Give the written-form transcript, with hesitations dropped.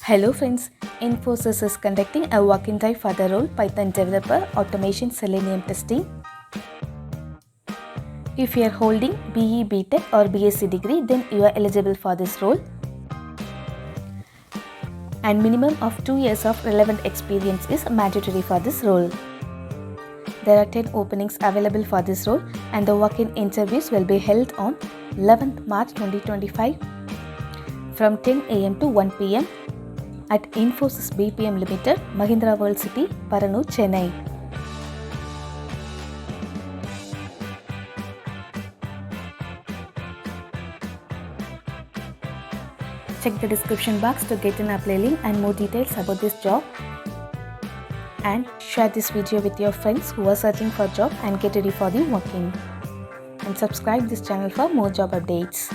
Hello friends, Infosys is conducting a walk-in drive for the role Python developer automation Selenium testing. If you are holding BE, B.Tech or BSc degree, then you are eligible for this role. And minimum of 2 years of relevant experience is mandatory for this role. There are 10 openings available for this role and the walk-in interviews will be held on 11th March 2025 from 10 am to 1 pm at Infosys BPM Limited, Mahindra World City, Paranur, Chennai. Check the description box to get an apply link and more details about this job. And share this video with your friends who are searching for job and get ready for the walk-in. And subscribe this channel for more job updates.